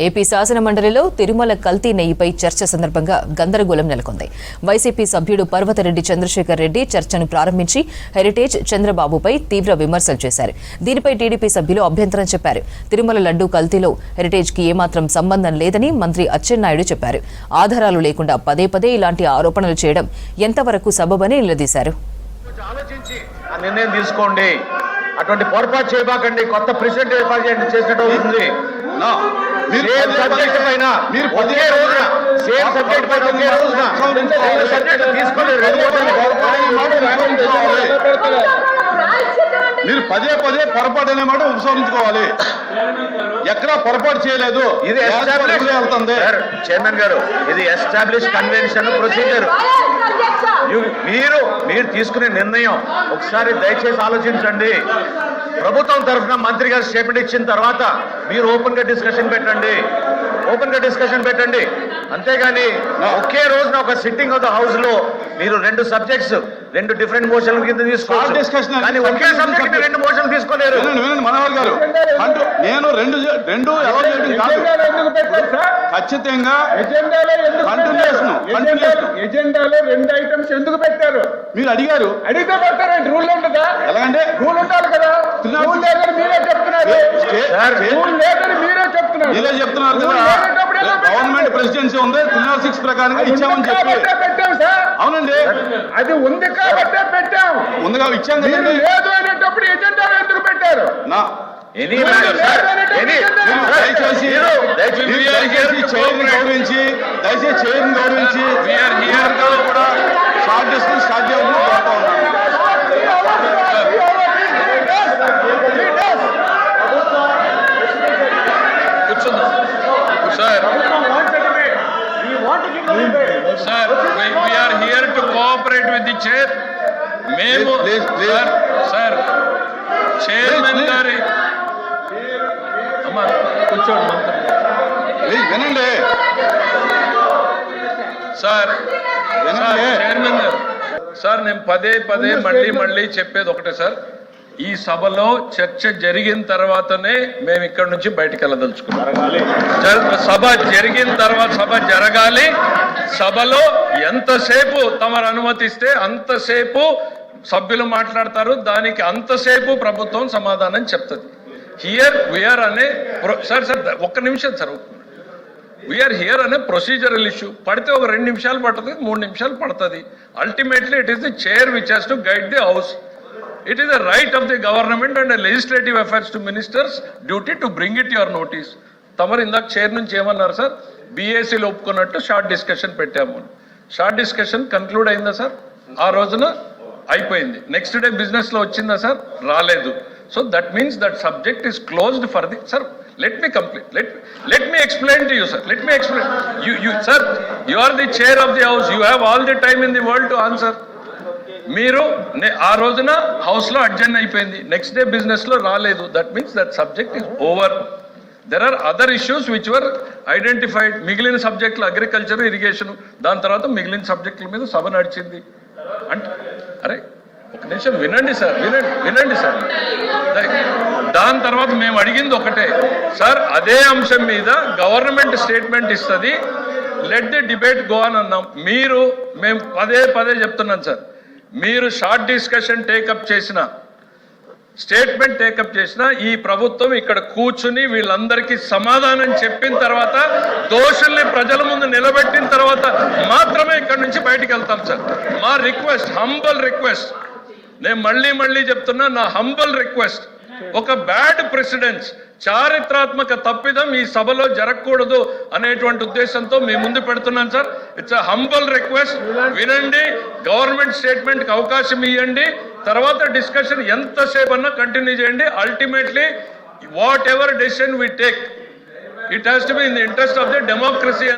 AP శాసన మండలిలో తిరుమల కల్తీ నెయ్యిపై చర్చ సందర్భంగా గందరగోళం నెలకొంది. వైసీపీ సభ్యుడు పర్వతరెడ్డి చంద్రశేఖర్ రెడ్డి చర్చను ప్రారంభించి హెరిటేజ్ చంద్రబాబుపై తీవ్ర విమర్శలు చేశారు. దీనిపై టీడీపీ సభ్యులు అభ్యంతరం చెప్పారు. తిరుమల లడ్డూ కల్తీలో హెరిటేజ్ కి ఏమాత్రం సంబంధం లేదని మంత్రి అచ్చెన్నాయుడు చెప్పారు. ఆధారాలు లేకుండా పదే పదే ఇలాంటి ఆరోపణలు చేయడం ఎంతవరకు సబబని నిలదీశారు. నిర్ణయం తీసుకోండి, అటువంటి పొరపాటు చేయబాకండి. కొత్త ప్రెసిడెంట్ ఏర్పాటు చేసినట్టు అవుతుంది. సబ్జెక్ట్ పైన మీరు ఒకే రోజున సేమ్ సబ్జెక్ట్ పైన ఒకే రోజున సబ్జెక్ట్ తీసుకోలేదు. మీరు పదే పదే పొరపాటు అనే మాట ఉపసంహరించుకోవాలి. ఎక్కడా పొరపాటు చేయలేదు. ఇది వెళ్తుంది చైర్మన్ గారు, ఇది ఎస్టాబ్లిష్ కన్వెన్షన్ ప్రొసీజర్. మీరు తీసుకునే నిర్ణయం ఒకసారి దయచేసి ఆలోచించండి. ప్రభుత్వం తరఫున మంత్రి గారు స్టేట్మెంట్ ఇచ్చిన తర్వాత మీరు ఓపెన్ గా డిస్కషన్ పెట్టండి. అంతేగాని ఒకే రోజున ఒక సిట్టింగ్ ఆఫ్ ద హౌస్ లో మీరు రెండు సబ్జెక్ట్స్ రెండు డిఫరెంట్ మోషన్ల కింద తీసుకోవాలి. కానీ ఒకే సబ్జెక్ట్ రెండు మోషన్లు తీసుకోలేరు. మనోహర్ గారు, నేను రెండు ఎవరు ఖచ్చితంగా ఎజెండాలో రెండు ఐటమ్స్ ఎందుకు పెట్టారు? మీరు అడిగారు, అడిగితే పెట్టారండి. రూల్ ఉంటుందా? ఎలాగంటే రూల్ ఉండాలి కదా. రూల్ లేదని మీరే చెప్తున్నారు. మీరే చెప్తున్నారు కదా. గవర్నమెంట్ ప్రెసిడెన్సీ ఉంది, 306 ప్రకారంగా ఇచ్చామని చెప్పి పెట్టాం సార్. అవునండి, అది ఉంది కాబట్టే పెట్టాం. ముందుగా ఇచ్చాం కదా. లేదు అనేటప్పుడు ఎజెండాలో ఎందుకు పెట్టారు? దయచేసి చైర్ని గౌరవించి కూడా షార్ట్ డిస్కషన్ స్టార్ట్ చేయాలని కోరుతా ఉన్నాను. Sir, we are here to cooperate with the chair. మేము సార్ చైర్మన్ గారి అమ్మా కూర్చోండి వినండి సార్. చైర్మన్ గారు సార్, నేను పదే మళ్ళీ చెప్పేది ఒకటే సార్. ఈ సభలో చర్చ జరిగిన తర్వాతనే మేము ఇక్కడ నుంచి బయటికి వెళ్ళదలుచుకున్నాం. సభ జరిగిన తర్వాత సభ జరగాలి. సభలో ఎంతసేపు తమరు అనుమతిస్తే అంతసేపు సభ్యులు మాట్లాడతారు. దానికి అంతసేపు ప్రభుత్వం సమాధానం చెప్తుంది. హియర్ వీఆర్ అనే సార్ ఒక్క నిమిషం సార్, వీఆర్ హియర్ అనే ప్రొసీజరల్ ఇష్యూ. పడితే ఒక 2 నిమిషాలు పడుతుంది, 3 నిమిషాలు పడుతుంది. Ultimately it is the chair which has to guide the house. It is a right of the government and a legislative affairs to ministers duty to bring it your notice. తమరు ఇందాక chair నుంచి ఏమన్నారు sir? బీఏసీలో ఒప్పుకున్నట్టు short discussion పెట్టాము. Short discussion conclude అయిందా sir? ఆ రోజున అయిపోయింది. నెక్స్ట్ డే బిజినెస్లో వచ్చిందా సార్? రాలేదు. So that means that subject is closed for the sir. Let me complete. Let me explain to you sir. Let me explain. You sir, you are the chair of the house. You have all the time in the world to answer. మీరు ఆ రోజున హౌస్లో adjourn అయిపోయింది, next day బిజినెస్లో రాలేదు. That means that subject is over. There are other issues which were identified. మిగిలిన సబ్జెక్టులు agriculture, irrigation, దాని తర్వాత మిగిలిన సబ్జెక్టుల మీద సభ నడిచింది. అంటే అరే ఒక నిమిషం వినండి సార్. దాని తర్వాత మేము అడిగింది ఒకటే సార్, అదే అంశం మీద గవర్నమెంట్ స్టేట్మెంట్ ఇస్తుంది, let the debate go on అన్నాం. మేము పదే చెప్తున్నాం సార్, మీరు షార్ట్ డిస్కషన్ టేకప్ చేసిన, స్టేట్మెంట్ టేకప్ చేసిన ఈ ప్రభుత్వం ఇక్కడ కూర్చుని వీళ్ళందరికీ సమాధానం చెప్పిన తర్వాత, దోషుల్ని ప్రజల ముందు నిలబెట్టిన తర్వాత మాత్రమే ఇక్కడ నుంచి బయటికి వెళ్తాం సార్. మా రిక్వెస్ట్, హంబల్ రిక్వెస్ట్, నేను మళ్ళీ చెప్తున్నా, నా హంబల్ రిక్వెస్ట్, ఒక బ్యాడ్ ప్రెసిడెన్స్, చారిత్రాత్మక తప్పిదం ఈ సభలో జరగకూడదు అనేటువంటి ఉద్దేశంతో మీ ముందు పెడుతున్నాను sir. It's a humble request. వినండి, గవర్నమెంట్ స్టేట్మెంట్ కి అవకాశం ఇవ్వండి, తర్వాత డిస్కషన్ ఎంతసేపు అన్నా కంటిన్యూ చేయండి. Ultimately whatever decision we take, it has to be in the interest of the democracy.